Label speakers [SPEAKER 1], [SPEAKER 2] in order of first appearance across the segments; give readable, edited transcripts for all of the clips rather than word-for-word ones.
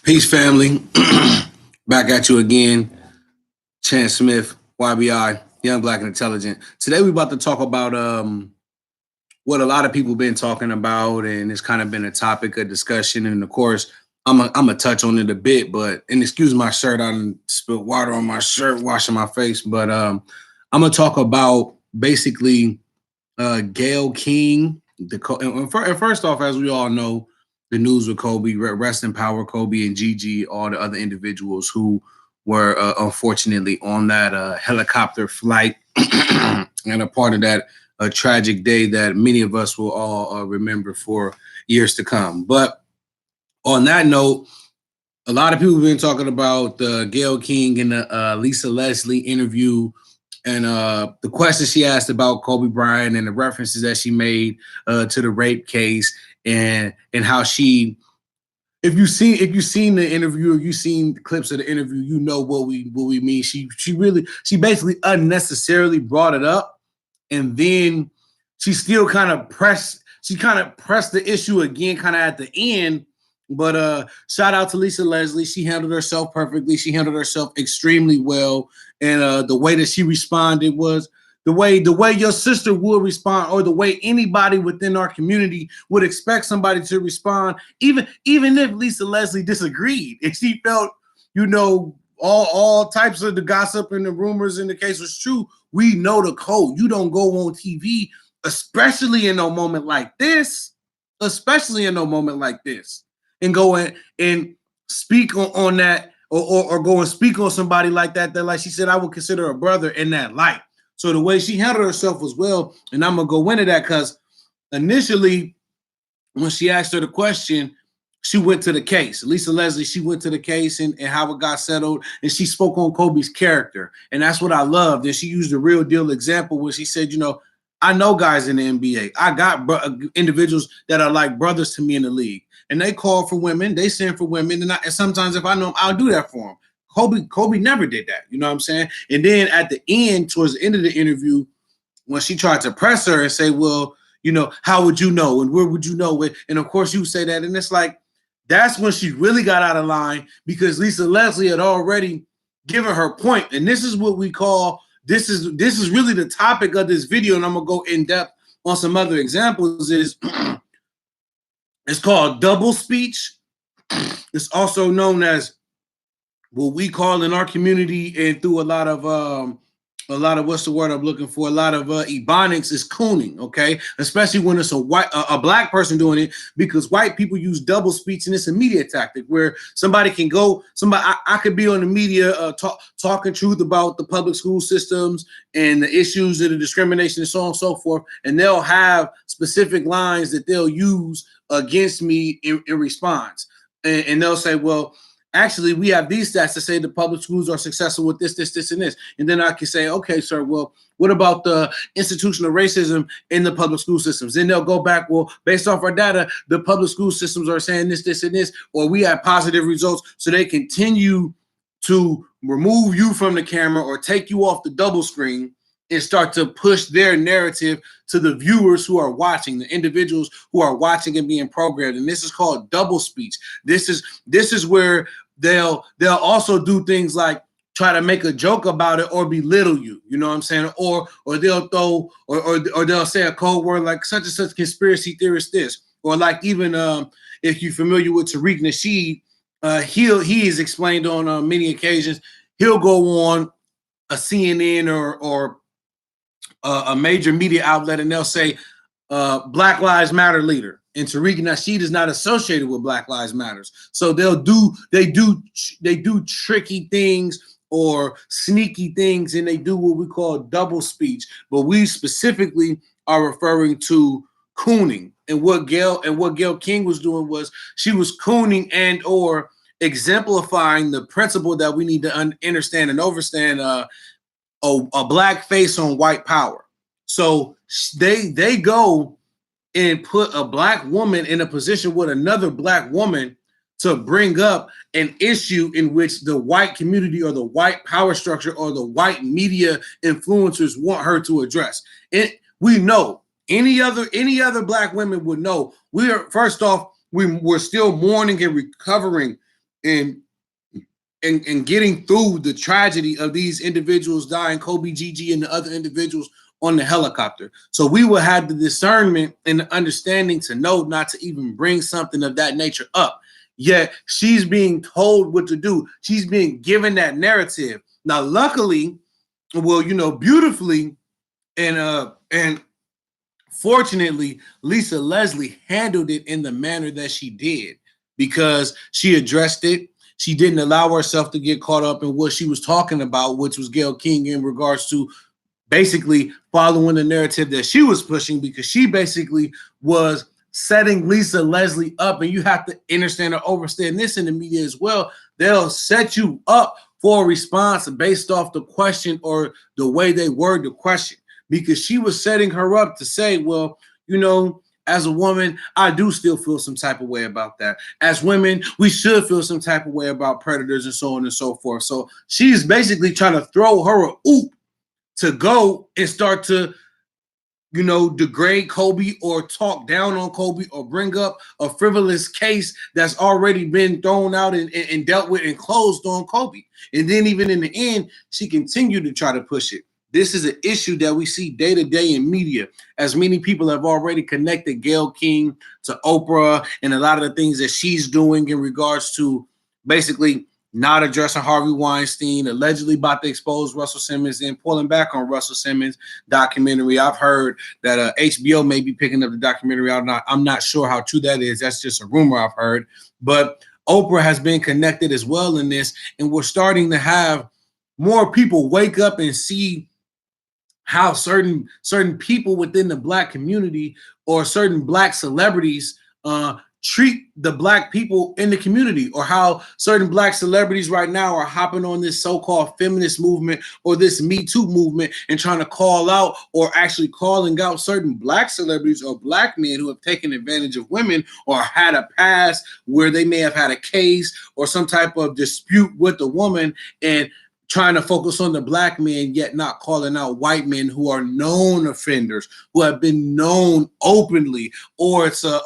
[SPEAKER 1] Peace, family. Back at you again. Chance Smith, YBI, Young, Black, and Intelligent. Today, we're about to talk about what a lot of people been talking about, and it's kind of been a topic of discussion. And of course, I'm a touch on it a bit, and excuse my shirt, I spilled water on my shirt, washing my face. But I'm gonna talk about basically Gayle King. And first off, as we all know, the news with Kobe, rest in power, Kobe and Gigi, all the other individuals who were unfortunately on that helicopter flight and a part of that tragic day that many of us will all remember for years to come. But on that note, a lot of people have been talking about Gayle King and the Lisa Leslie interview and the questions she asked about Kobe Bryant and the references that she made to the rape case and how she, if you've seen the interview or you've seen clips of the interview, you know what we mean. She basically unnecessarily brought it up, and then she still kind of pressed the issue again kind of at the end. But shout out to Lisa Leslie. She handled herself perfectly. She handled herself extremely well. And the way that she responded was the way your sister would respond, or the way anybody within our community would expect somebody to respond, even if Lisa Leslie disagreed. And she felt, all types of the gossip and the rumors in the case was true. We know the code. You don't go on TV, especially in a moment like this, and go in and speak on that, or go and speak on somebody like that, like she said, I would consider a brother in that light. So the way she handled herself was well, and I'm going to go into that because initially when she asked her the question, she went to the case. Lisa Leslie, she went to the case and how it got settled, and she spoke on Kobe's character. And that's what I loved. And she used a real deal example where she said, I know guys in the NBA. I got individuals that are like brothers to me in the league. And they call for women. They send for women. And sometimes if I know them, I'll do that for them. Kobe never did that. You know what I'm saying? And then at the end, towards the end of the interview, when she tried to press her and say, well, how would you know? And where would you know it? And of course you say that. And it's like, that's when she really got out of line, because Lisa Leslie had already given her point. And this is what we call, this is really the topic of this video. And I'm going to go in depth on some other examples. It's called double speech. It's also known as what we call in our community and through a lot of what's the word I'm looking for? A lot of ebonics is cooning, okay? Especially when it's a black person doing it, because white people use double speech, and it's a media tactic where somebody can go, I could be on the media talking truth about the public school systems and the issues of the discrimination and so on and so forth, and they'll have specific lines that they'll use against me in response. And they'll say, well, actually, we have these stats to say the public schools are successful with this, and this. And then I can say, okay, sir, well, what about the institutional racism in the public school systems? Then they'll go back, well, based off our data, the public school systems are saying this, and this, or we have positive results. So they continue to remove you from the camera or take you off the double screen and start to push their narrative to the viewers who are watching, the individuals who are watching and being programmed. And this is called double speech. This is where they'll also do things like try to make a joke about it or belittle you. You know what I'm saying? Or they'll throw or they'll say a code word like such and such conspiracy theorist this. Or like even if you're familiar with Tariq Nasheed, he is explained on many occasions. He'll go on a CNN or a major media outlet, and they'll say Black Lives Matter leader. And Tariq Nasheed is not associated with Black Lives Matters. So they do tricky things or sneaky things, and they do what we call double speech. But we specifically are referring to cooning. And what Gayle King was doing was she was cooning and or exemplifying the principle that we need to understand and understand a black face on white power. So they go and put a black woman in a position with another black woman to bring up an issue in which the white community or the white power structure or the white media influencers want her to address. We know Any other black women would know. We are first off, we're still mourning and recovering and and getting through the tragedy of these individuals dying, Kobe, Gigi, and the other individuals on the helicopter. So we will have the discernment and the understanding to know not to even bring something of that nature up. Yet she's being told what to do. She's being given that narrative. Now, luckily, well, beautifully and fortunately, Lisa Leslie handled it in the manner that she did because she addressed it. She didn't allow herself to get caught up in what she was talking about, which was Gayle King in regards to basically following the narrative that she was pushing, because she basically was setting Lisa Leslie up. And you have to understand or understand this in the media as well. They'll set you up for a response based off the question or the way they word the question, because she was setting her up to say, well, as a woman, I do still feel some type of way about that. As women, we should feel some type of way about predators and so on and so forth. So she's basically trying to throw her a oop to go and start to, degrade Kobe or talk down on Kobe or bring up a frivolous case that's already been thrown out and dealt with and closed on Kobe. And then even in the end, she continued to try to push it. This is an issue that we see day to day in media, as many people have already connected Gayle King to Oprah and a lot of the things that she's doing in regards to basically not addressing Harvey Weinstein, allegedly about to expose Russell Simmons, and pulling back on Russell Simmons' documentary. I've heard that HBO may be picking up the documentary. I'm not sure how true that is. That's just a rumor I've heard. But Oprah has been connected as well in this, and we're starting to have more people wake up and see how certain people within the black community or certain black celebrities treat the black people in the community, or how certain black celebrities right now are hopping on this so-called feminist movement or this Me Too movement and trying to call out or actually calling out certain black celebrities or black men who have taken advantage of women or had a past where they may have had a case or some type of dispute with a woman, and trying to focus on the black men, yet not calling out white men who are known offenders, who have been known openly, or it's a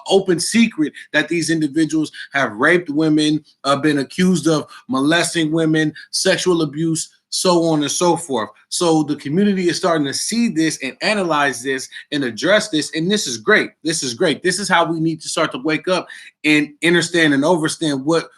[SPEAKER 1] open secret that these individuals have raped women, been accused of molesting women, sexual abuse, so on and so forth. So the community is starting to see this and analyze this and address this, and this is great. This is great. This is how we need to start to wake up and understand and overstand what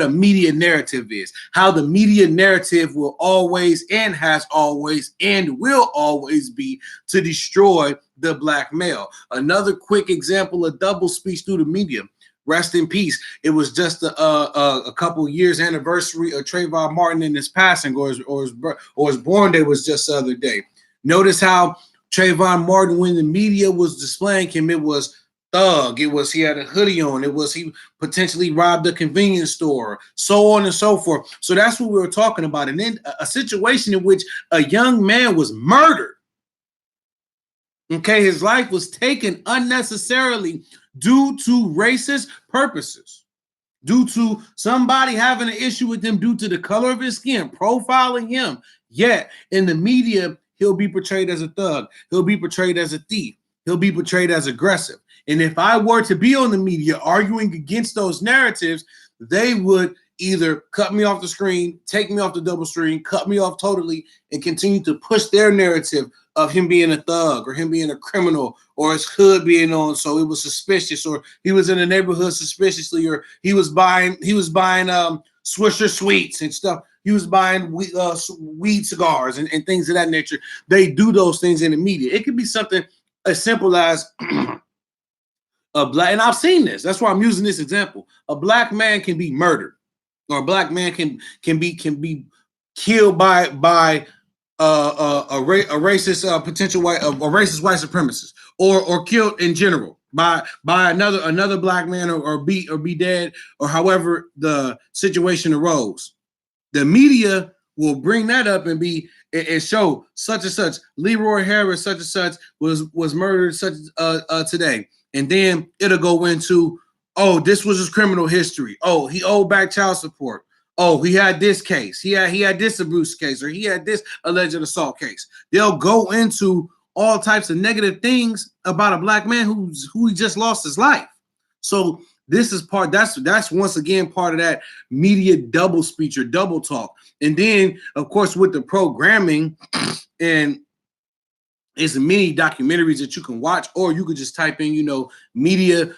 [SPEAKER 1] a media narrative is, how the media narrative will always and has always and will always be to destroy the black male. Another quick example of double speech through the media. Rest in peace. It was just a couple years anniversary of Trayvon Martin and his passing, or his born day was just the other day. Notice how Trayvon Martin, when the media was displaying him, it was thug. It was he had a hoodie on. It was he potentially robbed a convenience store, so on and so forth. So that's what we were talking about. And then a situation in which a young man was murdered. Okay, his life was taken unnecessarily due to racist purposes, due to somebody having an issue with him due to the color of his skin, profiling him. Yet in the media, he'll be portrayed as a thug. He'll be portrayed as a thief. He'll be portrayed as aggressive. And if I were to be on the media arguing against those narratives, they would either cut me off the screen, take me off the double screen, cut me off totally, and continue to push their narrative of him being a thug or him being a criminal or his hood being on, so it was suspicious, or he was in the neighborhood suspiciously, or he was buying Swisher sweets and stuff. He was buying weed cigars and things of that nature. They do those things in the media. It could be something as simple as a black, and I've seen this. That's why I'm using this example. A black man can be murdered, or a black man can be killed by a racist potential white a racist white supremacist, or killed in general by another black man, or be dead, or however the situation arose. The media will bring that up and show such and such Leroy Harris such and such was murdered such today, and then it'll go into, oh, this was his criminal history. Oh, he owed back child support. Oh, he had this case. He had this abuse case, or he had this alleged assault case. They'll go into all types of negative things about a black man who he just lost his life. So this is that's once again part of that media double speech or double talk. And then of course with the programming, and it's many documentaries that you can watch, or you could just type in, media,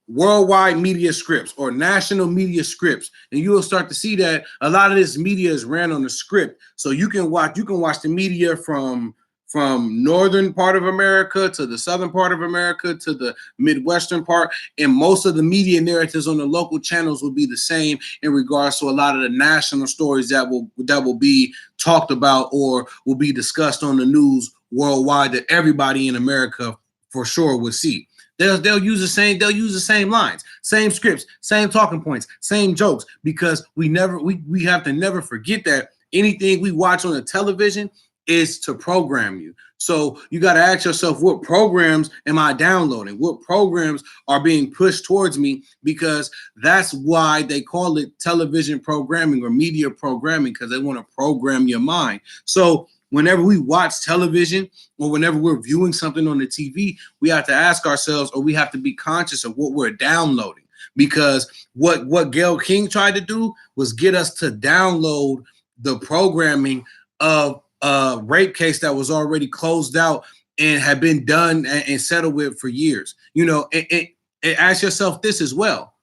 [SPEAKER 1] worldwide media scripts or national media scripts, and you will start to see that a lot of this media is ran on a script. So you can watch the media from northern part of America to the southern part of America to the Midwestern part, and most of the media narratives on the local channels will be the same in regards to a lot of the national stories that will be talked about or will be discussed on the news worldwide that everybody in America for sure would see. They'll use the same lines, same scripts, same talking points, same jokes, because we have to never forget that anything we watch on the television is to program you. So you got to ask yourself, what programs am I downloading? What programs are being pushed towards me? Because that's why they call it television programming or media programming, because they want to program your mind. So whenever we watch television or whenever we're viewing something on the TV, we have to ask ourselves, or we have to be conscious of what we're downloading. Because what Gayle King tried to do was get us to download the programming of a rape case that was already closed out and had been done and settled with for years. And ask yourself this as well.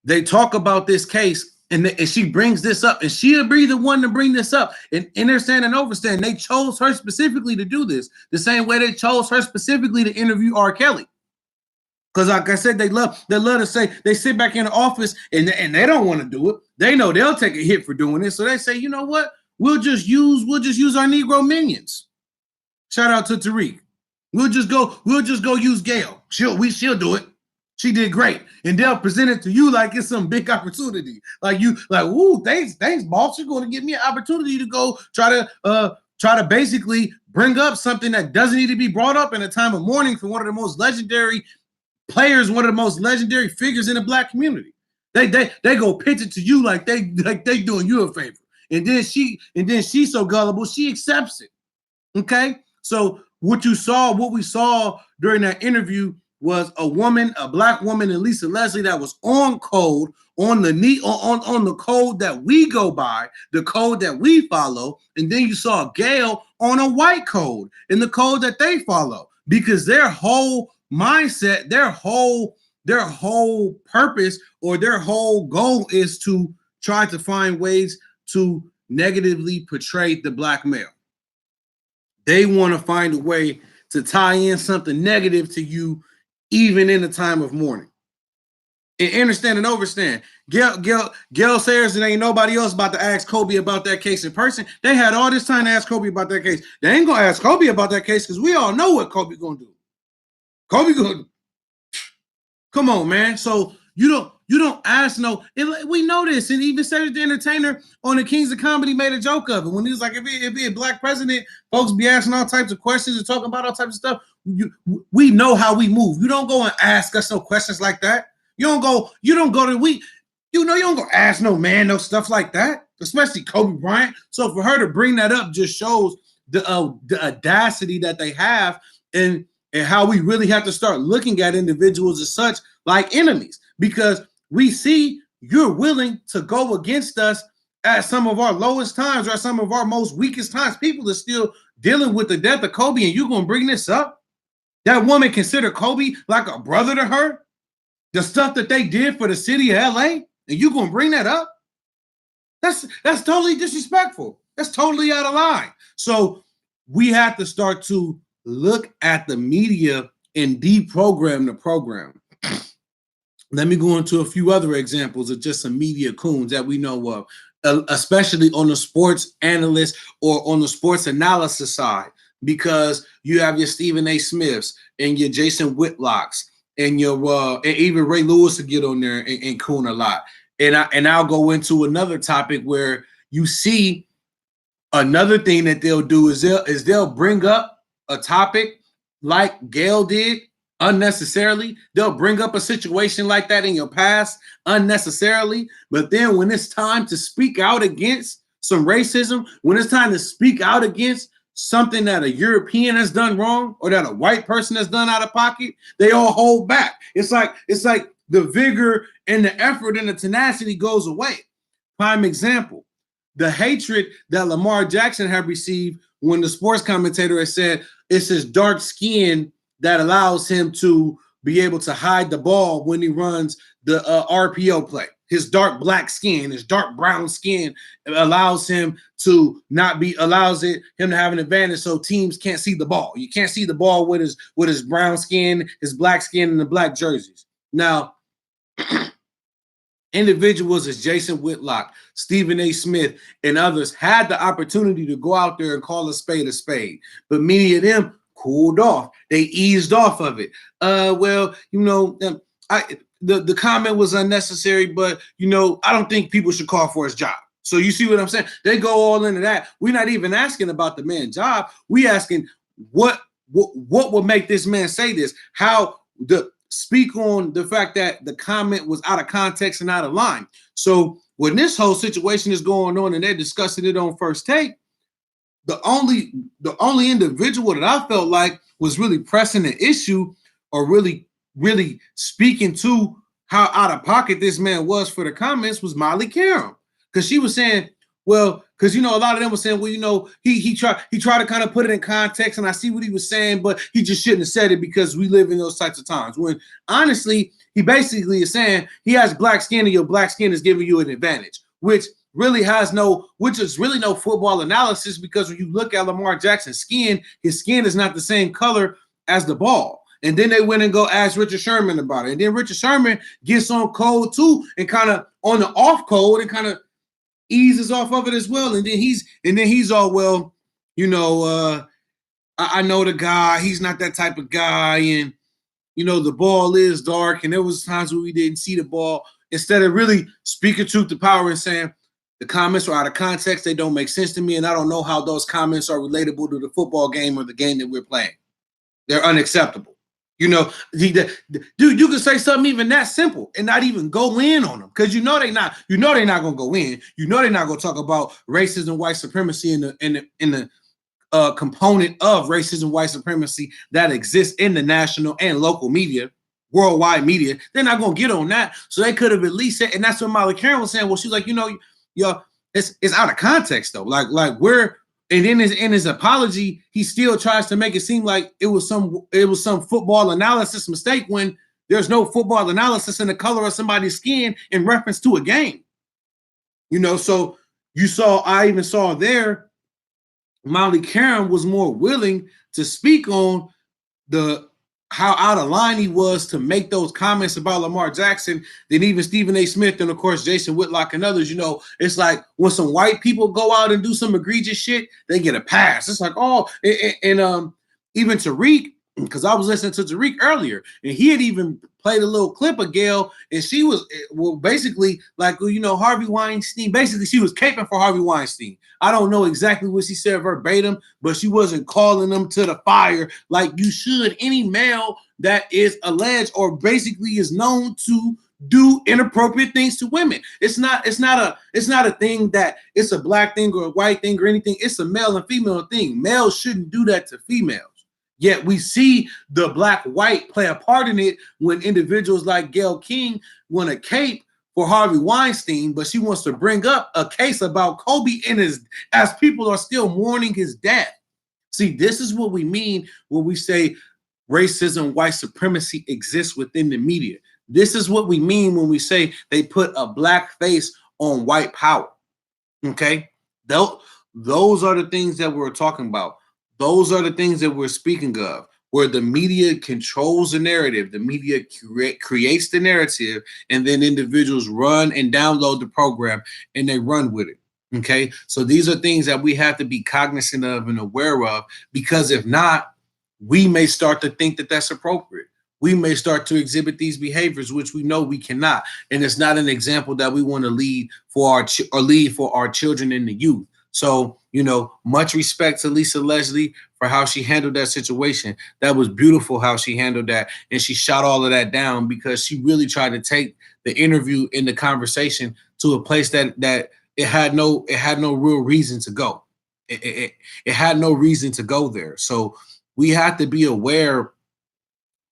[SPEAKER 1] They talk about this case, and she brings this up, and she'll be the one to bring this up. And understand and overstand, they chose her specifically to do this, the same way they chose her specifically to interview R. Kelly. Because like I said, they love to say, they sit back in the office and they don't want to do it. They know they'll take a hit for doing it. So they say, you know what? We'll just use our Negro minions. Shout out to Tariq. We'll just go use Gayle. She'll do it. She did great. And they'll present it to you like it's some big opportunity. Ooh, thanks, boss. You're going to give me an opportunity to go try to basically bring up something that doesn't need to be brought up in a time of mourning for one of the most legendary players, one of the most legendary figures in the black community. They go pitch it to you like they doing you a favor. And then she's so gullible, she accepts it. Okay? So what we saw during that interview was a black woman, and Lisa Leslie, that was on code, on the code that we go by, the code that we follow. And then you saw Gayle on a white code, in the code that they follow, because their whole mindset, their whole purpose, or their whole goal is to try to find ways to negatively portray the black male. They want to find a way to tie in something negative to you, even in the time of mourning. And understand and overstand, Gayle Sayers and ain't nobody else about to ask Kobe about that case in person. They had all this time to ask Kobe about that case. They ain't gonna ask Kobe about that case because we all know what Kobe gonna do. Come on, man. So you don't ask no. We know this, and even Cedric the Entertainer on the Kings of Comedy made a joke of it when he was like, if it be a black president, folks be asking all types of questions and talking about all types of stuff. We know how we move. You don't go and ask us no questions like that. You don't go ask no man no stuff like that, especially Kobe Bryant. So for her to bring that up just shows the audacity that they have, and how we really have to start looking at individuals as such, like enemies, because we see you're willing to go against us at some of our lowest times or at some of our most weakest times. People are still dealing with the death of Kobe, and you're going to bring this up? That woman considered Kobe like a brother to her? The stuff that they did for the city of LA, and you're going to bring that up? That's totally disrespectful. That's totally out of line. So we have to start to look at the media and deprogram the program. Let me go into a few other examples of just some media coons that we know of, especially on the sports analyst or on the sports analysis side, because you have your Stephen A. Smiths and your Jason Whitlocks and your and even Ray Lewis to get on there and coon a lot. And I'll go into another topic where you see another thing that they'll do is they'll bring up a topic like Gayle did unnecessarily. They'll bring up a situation like that in your past unnecessarily. But then when it's time to speak out against some racism, when it's time to speak out against something that a European has done wrong or that a white person has done out of pocket, they all hold back. It's like the vigor and the effort and the tenacity goes away. Prime example, the hatred that Lamar Jackson had received when the sports commentator had said it's his dark skin that allows him to be able to hide the ball when he runs the RPO play. His dark black skin, his dark brown skin allows him to not be allows it him to have an advantage, so teams can't see the ball. You can't see the ball with his brown skin, his black skin, and the black jerseys. Now, individuals as Jason Whitlock, Stephen A. Smith, and others had the opportunity to go out there and call a spade, but many of them cooled off. They eased off of it. The comment was unnecessary, but I don't think people should call for his job. So you see what I'm saying? They go all into that. We're not even asking about the man's job. We asking what would make this man say this? How speak on the fact that the comment was out of context and out of line. So when this whole situation is going on and they're discussing it on First Take, the only individual that I felt like was really pressing the issue or really speaking to how out of pocket this man was for the comments was Molly Karam. Because she was saying, well, because a lot of them were saying, well, he tried to kind of put it in context, and I see what he was saying, but he just shouldn't have said it because we live in those types of times. When honestly, he basically is saying he has black skin and your black skin is giving you an advantage, which is really no football analysis, because when you look at Lamar Jackson's skin, his skin is not the same color as the ball. And then they went and go ask Richard Sherman about it. And then Richard Sherman gets on code too and kind of on the off code and kind of eases off of it as well. And then he's all, well, I know the guy, he's not that type of guy. And, the ball is dark. And there was times where we didn't see the ball. Instead of really speaking truth to power and saying the comments are out of context, they don't make sense to me. And I don't know how those comments are relatable to the football game or the game that we're playing. They're unacceptable. Dude, you can say something even that simple and not even go in on them, because they're not gonna go in. They're not gonna talk about racism, white supremacy, in the component of racism, white supremacy that exists in the national and local media, worldwide media. They're not gonna get on that. So they could have at least said, and that's what Molly Karen was saying. Well, she's like, it's out of context though. Like we're. And then in his apology, he still tries to make it seem like it was some football analysis mistake when there's no football analysis in the color of somebody's skin in reference to a game. So I even saw there, Molly Karam was more willing to speak on how out of line he was to make those comments about Lamar Jackson than even Stephen A. Smith and, of course, Jason Whitlock and others. It's like when some white people go out and do some egregious shit, they get a pass. It's like, oh, and even Tariq, because I was listening to Tariq earlier, and he had even played a little clip of Gayle, and she was, basically like, Harvey Weinstein. Basically, she was caping for Harvey Weinstein. I don't know exactly what she said verbatim, but she wasn't calling them to the fire like you should any male that is alleged or basically is known to do inappropriate things to women. It's not a thing that it's a black thing or a white thing or anything. It's a male and female thing. Males shouldn't do that to females. Yet we see the black-white play a part in it when individuals like Gayle King want to cape for Harvey Weinstein, but she wants to bring up a case about Kobe as people are still mourning his death. See, this is what we mean when we say racism, white supremacy exists within the media. This is what we mean when we say they put a black face on white power. Okay? Those are the things that we're talking about. Those are the things that we're speaking of, where the media controls the narrative, the media creates the narrative, and then individuals run and download the program and they run with it. Okay, so these are things that we have to be cognizant of and aware of, because if not, we may start to think that that's appropriate. We may start to exhibit these behaviors, which we know we cannot, and it's not an example that we want to lead for our children and the youth. So, much respect to Lisa Leslie for how she handled that situation. That was beautiful how she handled that. And she shot all of that down because she really tried to take the interview and the conversation to a place that it had no real reason to go. it had no reason to go there. So we have to be aware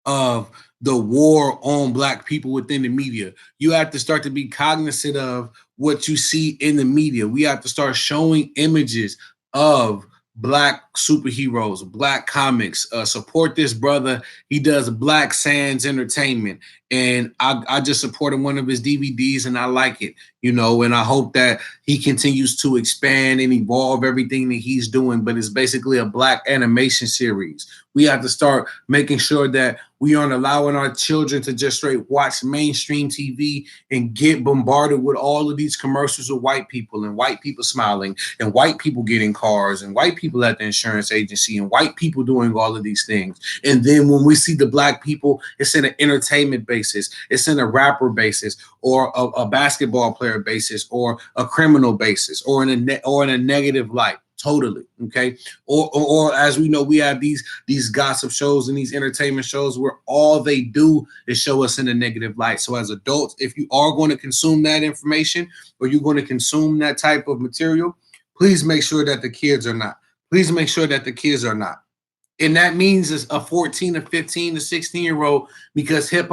[SPEAKER 1] of the war on black people within the media. You have to start to be cognizant of what you see in the media. We have to start showing images of black superheroes, black comics. Support this brother. He does Black Sands Entertainment, and I just supported one of his DVDs, and I like it, and I hope that he continues to expand and evolve everything that he's doing. But it's basically a black animation series. We have to start making sure that we aren't allowing our children to just straight watch mainstream TV and get bombarded with all of these commercials of white people and white people smiling and white people getting cars and white people at the insurance agency and white people doing all of these things. And then when we see the black people, it's in an entertainment basis, it's in a rapper basis, or a basketball player basis, or a criminal basis, or in a negative light. Totally. Okay. Or as we know, we have these gossip shows and these entertainment shows where all they do is show us in a negative light. So as adults, if you are going to consume that information or you're going to consume that type of material, please make sure that the kids are not. Please make sure that the kids are not. And that means it's a 14 to 15 to 16-year-old, because hip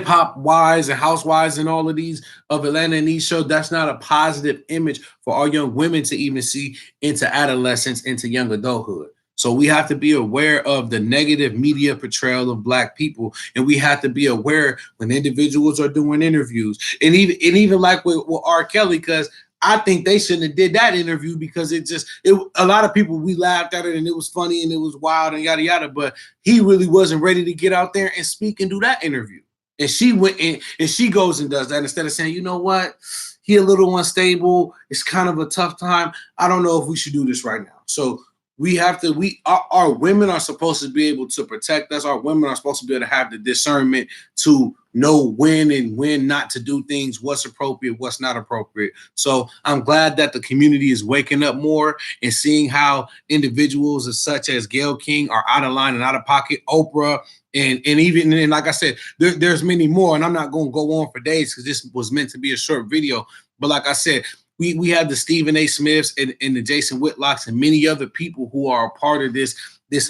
[SPEAKER 1] hop wise and housewives and all of these of Atlanta and these shows, that's not a positive image for our young women to even see into adolescence, into young adulthood. So we have to be aware of the negative media portrayal of black people, and we have to be aware when individuals are doing interviews, and even like with R. Kelly, because I think they shouldn't have did that interview, because a lot of people, we laughed at it and it was funny and it was wild and yada yada, but he really wasn't ready to get out there and speak and do that interview. And she went in and she goes and does that instead of saying, you know what, he a little unstable. It's kind of a tough time. I don't know if we should do this right now. So we have to, our women are supposed to be able to protect us. Our women are supposed to be able to have the discernment to know when and when not to do things, what's appropriate, what's not appropriate. So I'm glad that the community is waking up more and seeing how individuals such as Gayle King are out of line and out of pocket. Oprah, and even, and like I said, there's many more, and I'm not going to go on for days because this was meant to be a short video. But like I said, we have the Stephen A. Smiths and the Jason Whitlocks and many other people who are a part of this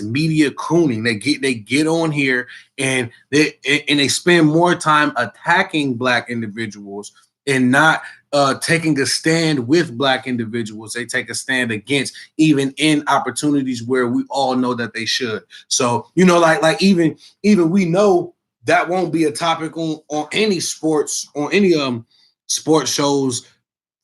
[SPEAKER 1] media cooning. They get on here and they spend more time attacking black individuals and not taking a stand with black individuals. They take a stand against, even in opportunities where we all know that they should. So, like even we know that won't be a topic on any sports, on any sports shows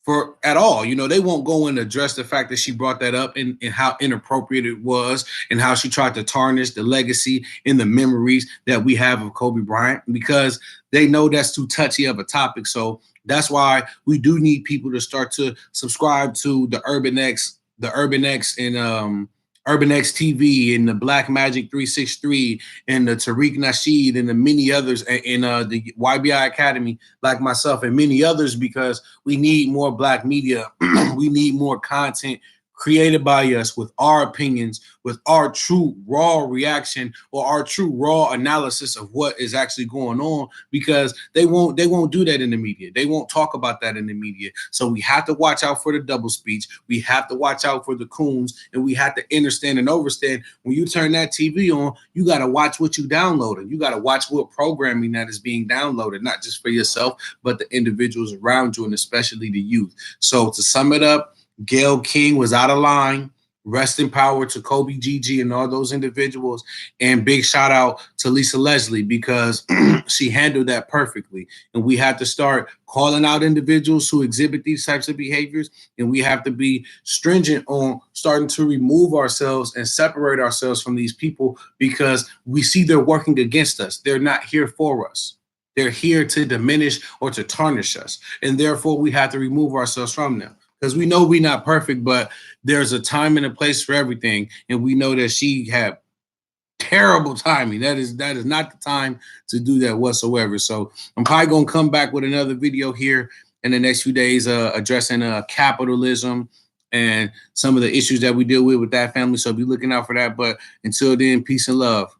[SPEAKER 1] for at all. They won't go and address the fact that she brought that up and how inappropriate it was and how she tried to tarnish the legacy and the memories that we have of Kobe Bryant, because they know that's too touchy of a topic. So that's why we do need people to start to subscribe to the Urban X and Urban X TV and the Black Magic 363 and the Tariq Nasheed and the many others in the YBI Academy, like myself and many others, because we need more black media. We need more content created by us with our opinions, with our true raw reaction or our true raw analysis of what is actually going on, because they won't do that in the media. They won't talk about that in the media. So we have to watch out for the double speech. We have to watch out for the coons, and we have to understand and overstand when you turn that TV on, you got to watch what you downloaded. You got to watch what programming that is being downloaded, not just for yourself, but the individuals around you, and especially the youth. So to sum it up, Gayle King was out of line. Rest in power to Kobe, Gigi, and all those individuals. And big shout out to Lisa Leslie, because she handled that perfectly. And we have to start calling out individuals who exhibit these types of behaviors. And we have to be stringent on starting to remove ourselves and separate ourselves from these people, because we see they're working against us. They're not here for us. They're here to diminish or to tarnish us. And therefore, we have to remove ourselves from them. Because we know we're not perfect, but there's a time and a place for everything. And we know that she had terrible timing. That is not the time to do that whatsoever. So I'm probably going to come back with another video here in the next few days addressing capitalism and some of the issues that we deal with that family. So be looking out for that. But until then, peace and love.